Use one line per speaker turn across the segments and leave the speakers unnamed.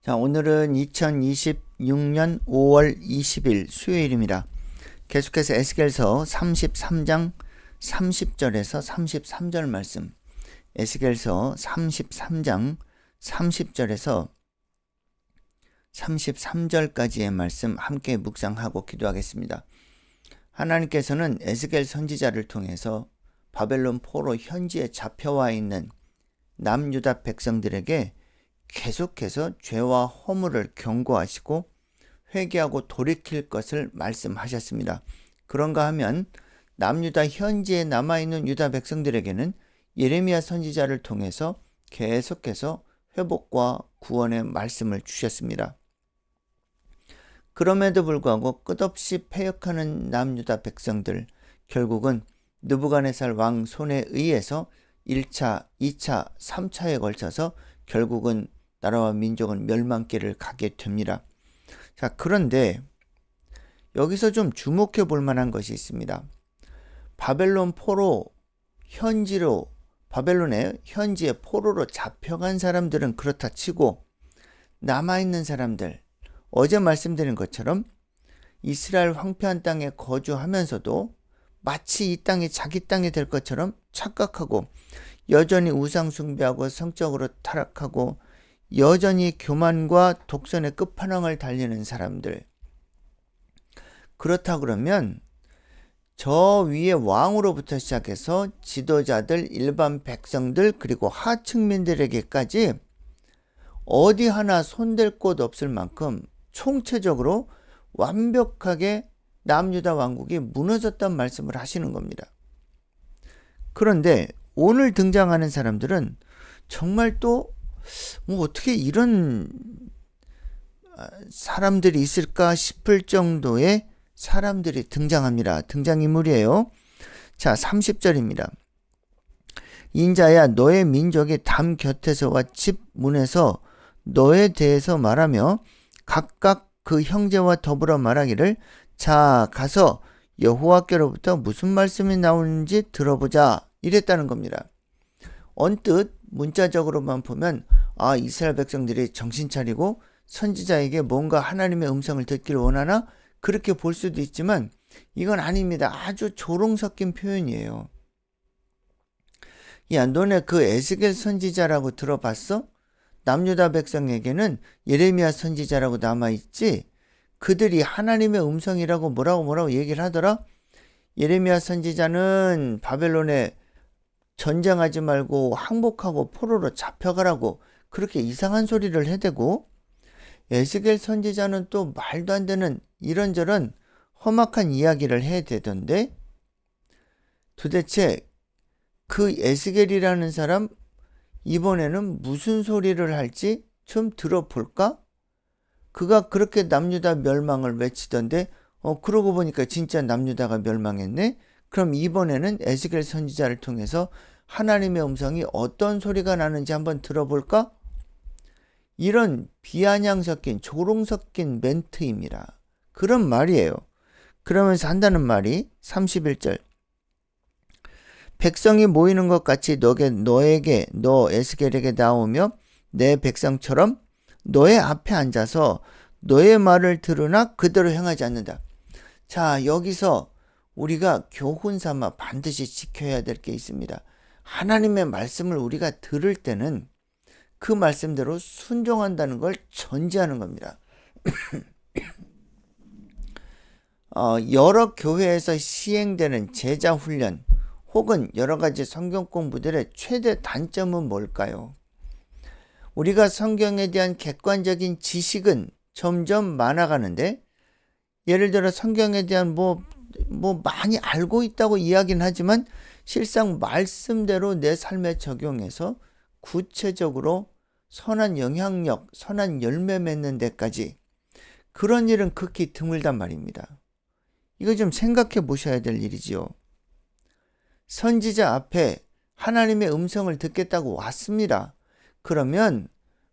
자, 오늘은 2026년 5월 20일 수요일입니다. 계속해서 에스겔서 33장 30절에서 33절 말씀, 에스겔서 33장 30절에서 33절까지의 말씀 함께 묵상하고 기도하겠습니다. 하나님께서는 에스겔 선지자를 통해서 바벨론 포로 현지에 잡혀와 있는 남유다 백성들에게 계속해서 죄와 허물을 경고하시고 회개하고 돌이킬 것을 말씀하셨습니다. 그런가 하면 남유다 현지에 남아있는 유다 백성들에게는 예레미야 선지자를 통해서 계속해서 회복과 구원의 말씀을 주셨습니다. 그럼에도 불구하고 끝없이 패역하는 남유다 백성들, 결국은 느부갓네살 왕 손에 의해서 1차, 2차, 3차에 걸쳐서 결국은 나라와 민족은 멸망길을 가게 됩니다. 자, 그런데 여기서 좀 주목해 볼 만한 것이 있습니다. 바벨론 포로 바벨론의 현지의 포로로 잡혀간 사람들은 그렇다 치고 남아있는 사람들, 어제 말씀드린 것처럼 이스라엘 황폐한 땅에 거주하면서도 마치 이 땅이 자기 땅이 될 것처럼 착각하고 여전히 우상 숭배하고 성적으로 타락하고 여전히 교만과 독선의 끝판왕을 달리는 사람들. 그렇다 그러면 저 위에 왕으로부터 시작해서 지도자들, 일반 백성들, 그리고 하층민들에게까지 어디 하나 손댈 곳 없을 만큼 총체적으로 완벽하게 남유다 왕국이 무너졌다는 말씀을 하시는 겁니다. 그런데 오늘 등장하는 사람들은 정말 또 어떻게 이런 사람들이 있을까 싶을 정도의 사람들이 등장합니다. 등장인물이에요. 자, 30절입니다. 인자야, 너의 민족이 담 곁에서와 집 문에서 너에 대해서 말하며 각각 그 형제와 더불어 말하기를, 자, 가서 여호와께로부터 무슨 말씀이 나오는지 들어보자, 이랬다는 겁니다. 언뜻 문자적으로만 보면 이스라엘 백성들이 정신 차리고 선지자에게 뭔가 하나님의 음성을 듣기를 원하나, 그렇게 볼 수도 있지만 이건 아닙니다. 아주 조롱 섞인 표현이에요. 야, 너네 그 에스겔 선지자라고 들어봤어? 남유다 백성에게는 예레미야 선지자라고 남아있지, 그들이 하나님의 음성이라고 뭐라고 얘기를 하더라? 예레미야 선지자는 바벨론에 전쟁하지 말고 항복하고 포로로 잡혀가라고 그렇게 이상한 소리를 해대고, 에스겔 선지자는 또 말도 안 되는 이런저런 험악한 이야기를 해대던데, 도대체 그 에스겔이라는 사람 이번에는 무슨 소리를 할지 좀 들어볼까? 그가 그렇게 남유다 멸망을 외치던데 그러고 보니까 진짜 남유다가 멸망했네? 그럼 이번에는 에스겔 선지자를 통해서 하나님의 음성이 어떤 소리가 나는지 한번 들어볼까? 이런 비아냥 섞인 조롱 섞인 멘트입니다. 그런 말이에요. 그러면서 한다는 말이 31절. 백성이 모이는 것 같이 너 에스겔에게 나오며 내 백성처럼 너의 앞에 앉아서 너의 말을 들으나 그대로 행하지 않는다. 자, 여기서 우리가 교훈 삼아 반드시 지켜야 될 게 있습니다. 하나님의 말씀을 우리가 들을 때는 그 말씀대로 순종한다는 걸 전제하는 겁니다. 여러 교회에서 시행되는 제자 훈련 혹은 여러 가지 성경 공부들의 최대 단점은 뭘까요? 우리가 성경에 대한 객관적인 지식은 점점 많아가는데, 예를 들어 성경에 대한 많이 알고 있다고 이야기는 하지만 실상 말씀대로 내 삶에 적용해서 구체적으로 선한 영향력, 선한 열매 맺는 데까지 그런 일은 극히 드물단 말입니다. 이거 좀 생각해 보셔야 될 일이지요. 선지자 앞에 하나님의 음성을 듣겠다고 왔습니다. 그러면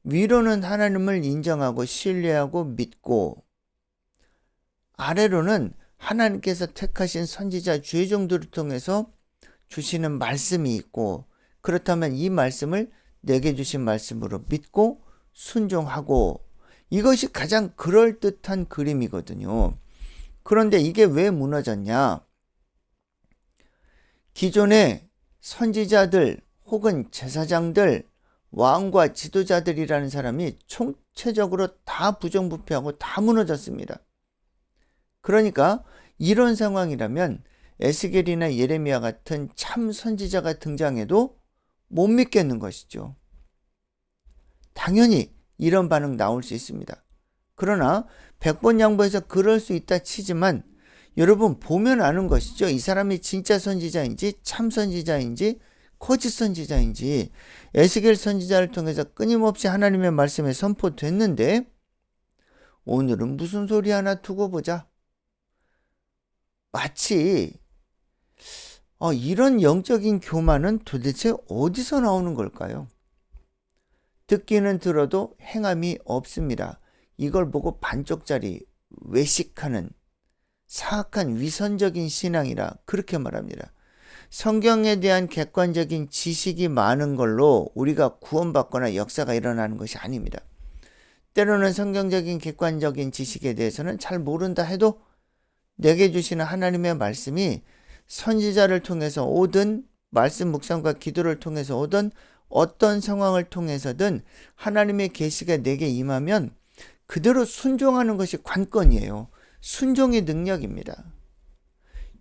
위로는 하나님을 인정하고 신뢰하고 믿고, 아래로는 하나님께서 택하신 선지자 주의 종들을 통해서 주시는 말씀이 있고, 그렇다면 이 말씀을 내게 주신 말씀으로 믿고 순종하고, 이것이 가장 그럴듯한 그림이거든요. 그런데 이게 왜 무너졌냐? 기존의 선지자들 혹은 제사장들, 왕과 지도자들이라는 사람이 총체적으로 다 부정부패하고 다 무너졌습니다. 그러니까 이런 상황이라면 에스겔이나 예레미야 같은 참 선지자가 등장해도 못 믿겠는 것이죠. 당연히 이런 반응 나올 수 있습니다. 그러나 백번양보해서 그럴 수 있다 치지만 여러분 보면 아는 것이죠. 이 사람이 진짜 선지자인지 참 선지자인지 거짓 선지자인지. 에스겔 선지자를 통해서 끊임없이 하나님의 말씀이 선포됐는데 오늘은 무슨 소리 하나 두고 보자. 마치 이런 영적인 교만은 도대체 어디서 나오는 걸까요? 듣기는 들어도 행함이 없습니다. 이걸 보고 반쪽짜리 외식하는 사악한 위선적인 신앙이라 그렇게 말합니다. 성경에 대한 객관적인 지식이 많은 걸로 우리가 구원받거나 역사가 일어나는 것이 아닙니다. 때로는 성경적인 객관적인 지식에 대해서는 잘 모른다 해도 내게 주시는 하나님의 말씀이 선지자를 통해서 오든 말씀 묵상과 기도를 통해서 오든 어떤 상황을 통해서든 하나님의 계시가 내게 임하면 그대로 순종하는 것이 관건이에요. 순종의 능력입니다.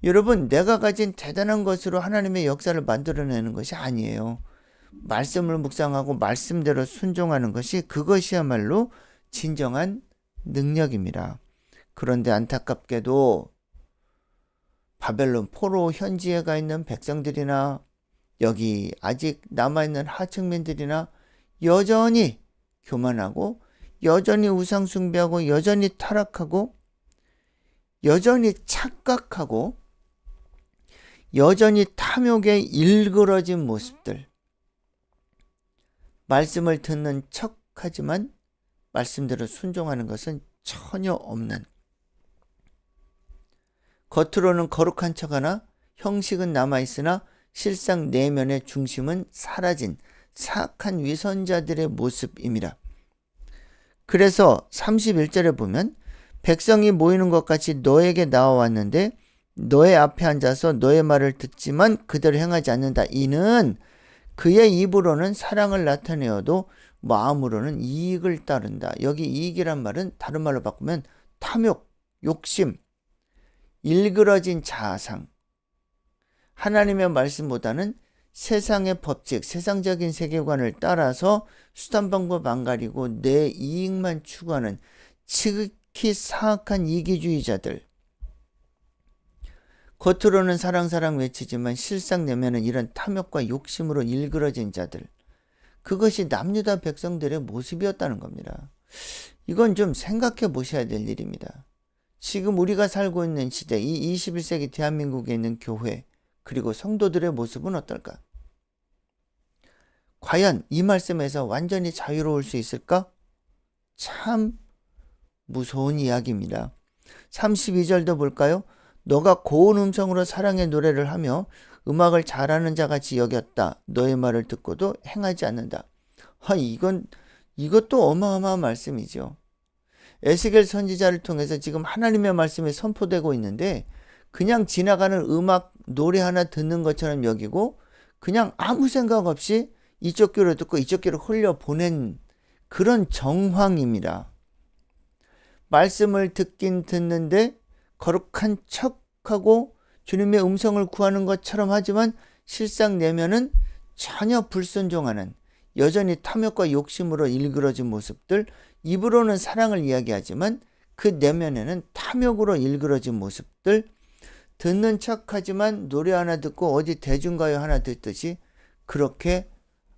여러분, 내가 가진 대단한 것으로 하나님의 역사를 만들어내는 것이 아니에요. 말씀을 묵상하고 말씀대로 순종하는 것이 그것이야말로 진정한 능력입니다. 그런데 안타깝게도 바벨론 포로 현지에 가 있는 백성들이나 여기 아직 남아있는 하층민들이나 여전히 교만하고 여전히 우상숭배하고 여전히 타락하고 여전히 착각하고 여전히 탐욕에 일그러진 모습들. 말씀을 듣는 척하지만 말씀대로 순종하는 것은 전혀 없는, 겉으로는 거룩한 척하나 형식은 남아있으나 실상 내면의 중심은 사라진 사악한 위선자들의 모습입니다. 그래서 31절에 보면 백성이 모이는 것 같이 너에게 나와왔는데 너의 앞에 앉아서 너의 말을 듣지만 그대로 행하지 않는다. 이는 그의 입으로는 사랑을 나타내어도 마음으로는 이익을 따른다. 여기 이익이란 말은 다른 말로 바꾸면 탐욕, 욕심, 일그러진 자아상, 하나님의 말씀보다는 세상의 법칙, 세상적인 세계관을 따라서 수단 방법 안 가리고 내 이익만 추구하는 지극히 사악한 이기주의자들. 겉으로는 사랑 외치지만 실상 내면은 이런 탐욕과 욕심으로 일그러진 자들. 그것이 남유다 백성들의 모습이었다는 겁니다. 이건 좀 생각해 보셔야 될 일입니다. 지금 우리가 살고 있는 시대, 이 21세기 대한민국에 있는 교회, 그리고 성도들의 모습은 어떨까? 과연 이 말씀에서 완전히 자유로울 수 있을까? 참 무서운 이야기입니다. 32절도 볼까요? 너가 고운 음성으로 사랑의 노래를 하며 음악을 잘하는 자같이 여겼다. 너의 말을 듣고도 행하지 않는다. 이것도 어마어마한 말씀이죠. 에스겔 선지자를 통해서 지금 하나님의 말씀이 선포되고 있는데 그냥 지나가는 음악, 노래 하나 듣는 것처럼 여기고 그냥 아무 생각 없이 이쪽 귀로 듣고 이쪽 귀로 흘려보낸 그런 정황입니다. 말씀을 듣긴 듣는데 거룩한 척하고 주님의 음성을 구하는 것처럼 하지만 실상 내면은 전혀 불순종하는, 여전히 탐욕과 욕심으로 일그러진 모습들, 입으로는 사랑을 이야기하지만 그 내면에는 탐욕으로 일그러진 모습들, 듣는 척하지만 노래 하나 듣고 어디 대중가요 하나 듣듯이 그렇게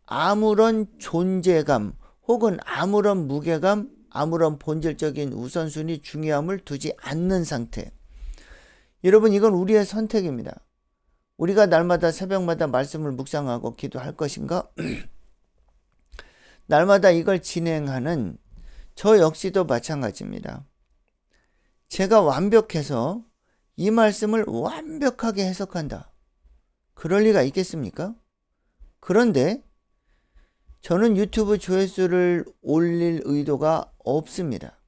아무런 존재감 혹은 아무런 무게감, 아무런 본질적인 우선순위, 중요함을 두지 않는 상태. 여러분, 이건 우리의 선택입니다. 우리가 날마다 새벽마다 말씀을 묵상하고 기도할 것인가? 날마다 이걸 진행하는 저 역시도 마찬가지입니다. 제가 완벽해서 이 말씀을 완벽하게 해석한다. 그럴 리가 있겠습니까? 그런데 저는 유튜브 조회수를 올릴 의도가 없습니다.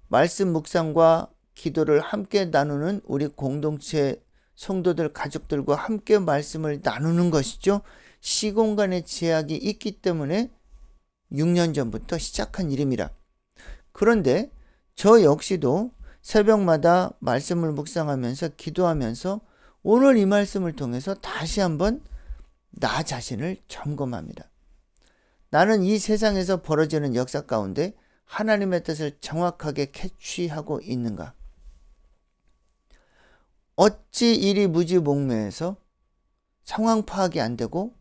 말씀 묵상과 기도를 함께 나누는 우리 공동체 성도들 가족들과 함께 말씀을 나누는 것이죠. 시공간의 제약이 있기 때문에 6년 전부터 시작한 일입니다. 그런데 저 역시도 새벽마다 말씀을 묵상하면서 기도하면서 오늘 이 말씀을 통해서 다시 한번 나 자신을 점검합니다. 나는 이 세상에서 벌어지는 역사 가운데 하나님의 뜻을 정확하게 캐치하고 있는가? 어찌 이리 무지몽매해서 상황 파악이 안 되고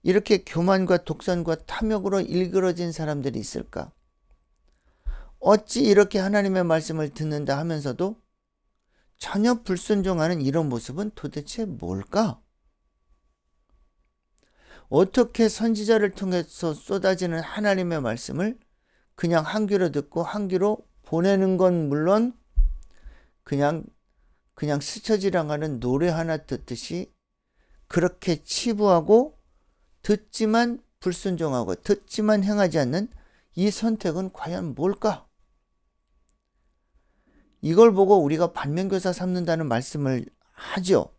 이렇게 교만과 독선과 탐욕으로 일그러진 사람들이 있을까? 어찌 이렇게 하나님의 말씀을 듣는다 하면서도 전혀 불순종하는 이런 모습은 도대체 뭘까? 어떻게 선지자를 통해서 쏟아지는 하나님의 말씀을 그냥 한 귀로 듣고 한 귀로 보내는 건 물론 그냥 스쳐지나가는 노래 하나 듣듯이 그렇게 치부하고 듣지만 불순종하고 듣지만 행하지 않는 이 선택은 과연 뭘까? 이걸 보고 우리가 반면교사 삼는다는 말씀을 하죠.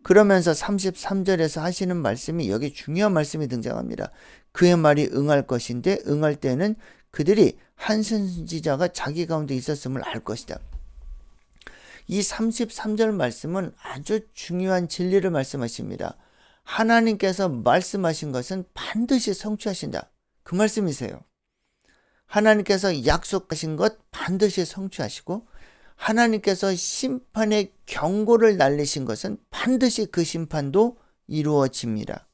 그러면서 33절에서 하시는 말씀이 여기 중요한 말씀이 등장합니다. 그의 말이 응할 것인데 응할 때는 그들이 한 선지자가 자기 가운데 있었음을 알 것이다. 이 33절 말씀은 아주 중요한 진리를 말씀하십니다. 하나님께서 말씀하신 것은 반드시 성취하신다. 그 말씀이세요. 하나님께서 약속하신 것 반드시 성취하시고 하나님께서 심판의 경고를 날리신 것은 반드시 그 심판도 이루어집니다.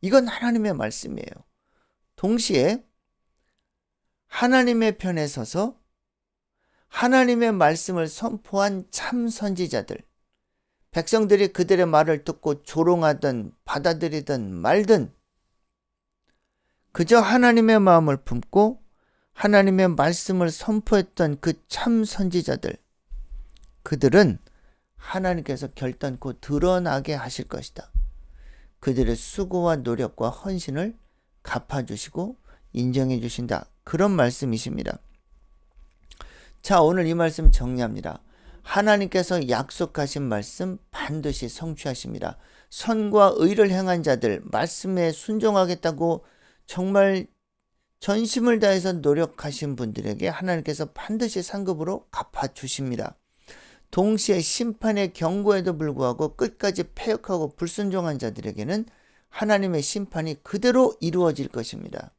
이건 하나님의 말씀이에요. 동시에 하나님의 편에 서서 하나님의 말씀을 선포한 참 선지자들, 백성들이 그들의 말을 듣고 조롱하든 받아들이든 말든 그저 하나님의 마음을 품고 하나님의 말씀을 선포했던 그 참 선지자들, 그들은 하나님께서 결단코 드러나게 하실 것이다. 그들의 수고와 노력과 헌신을 갚아주시고 인정해 주신다. 그런 말씀이십니다. 자, 오늘 이 말씀 정리합니다. 하나님께서 약속하신 말씀 반드시 성취하십니다. 선과 의를 행한 자들, 말씀에 순종하겠다고 정말 전심을 다해서 노력하신 분들에게 하나님께서 반드시 상급으로 갚아주십니다. 동시에 심판의 경고에도 불구하고 끝까지 패역하고 불순종한 자들에게는 하나님의 심판이 그대로 이루어질 것입니다.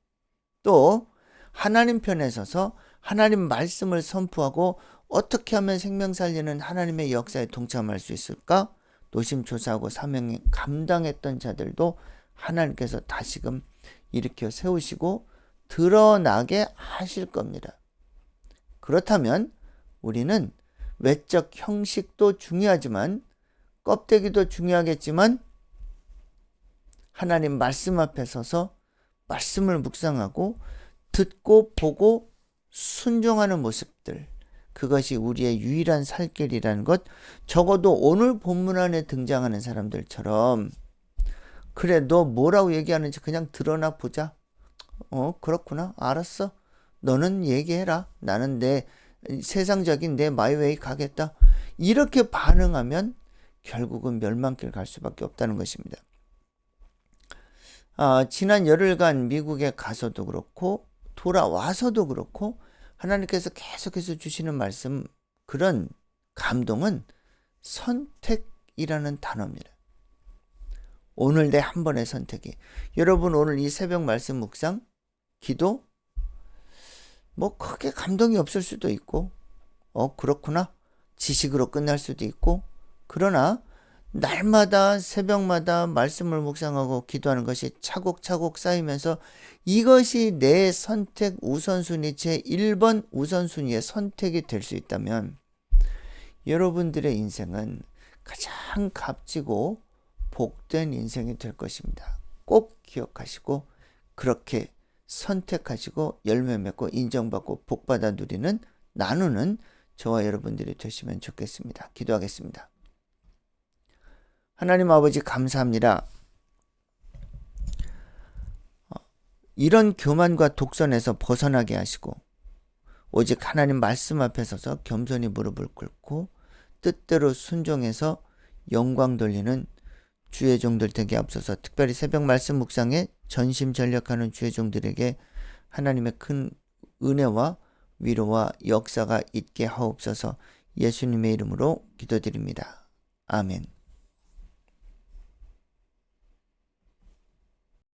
또 하나님 편에 서서 하나님 말씀을 선포하고 어떻게 하면 생명 살리는 하나님의 역사에 동참할 수 있을까? 노심초사하고 사명 감당했던 자들도 하나님께서 다시금 일으켜 세우시고 드러나게 하실 겁니다. 그렇다면 우리는 외적 형식도 중요하지만 껍데기도 중요하겠지만 하나님 말씀 앞에 서서 말씀을 묵상하고 듣고 보고 순종하는 모습들, 그것이 우리의 유일한 살 길이라는 것, 적어도 오늘 본문 안에 등장하는 사람들처럼 그래 너 뭐라고 얘기하는지 그냥 드러나 보자. 그렇구나, 알았어, 너는 얘기해라, 나는 내 세상적인 내 마이웨이 가겠다, 이렇게 반응하면 결국은 멸망길 갈 수밖에 없다는 것입니다. 지난 열흘간 미국에 가서도 그렇고 돌아와서도 그렇고 하나님께서 계속해서 주시는 말씀, 그런 감동은 선택이라는 단어입니다. 오늘 내 한 번의 선택이, 여러분 오늘 이 새벽 말씀 묵상, 기도 뭐 크게 감동이 없을 수도 있고 그렇구나, 지식으로 끝날 수도 있고, 그러나 날마다 새벽마다 말씀을 묵상하고 기도하는 것이 차곡차곡 쌓이면서 이것이 내 선택 우선순위 제1번 우선순위의 선택이 될 수 있다면 여러분들의 인생은 가장 값지고 복된 인생이 될 것입니다. 꼭 기억하시고 그렇게 선택하시고 열매 맺고 인정받고 복받아 누리는, 나누는 저와 여러분들이 되시면 좋겠습니다. 기도하겠습니다. 하나님 아버지 감사합니다. 이런 교만과 독선에서 벗어나게 하시고 오직 하나님 말씀 앞에 서서 겸손히 무릎을 꿇고 뜻대로 순종해서 영광 돌리는 주의 종들 되게 앞서서 특별히 새벽 말씀 묵상에 전심전력하는 주의 종들에게 하나님의 큰 은혜와 위로와 역사가 있게 하옵소서. 예수님의 이름으로 기도드립니다. 아멘.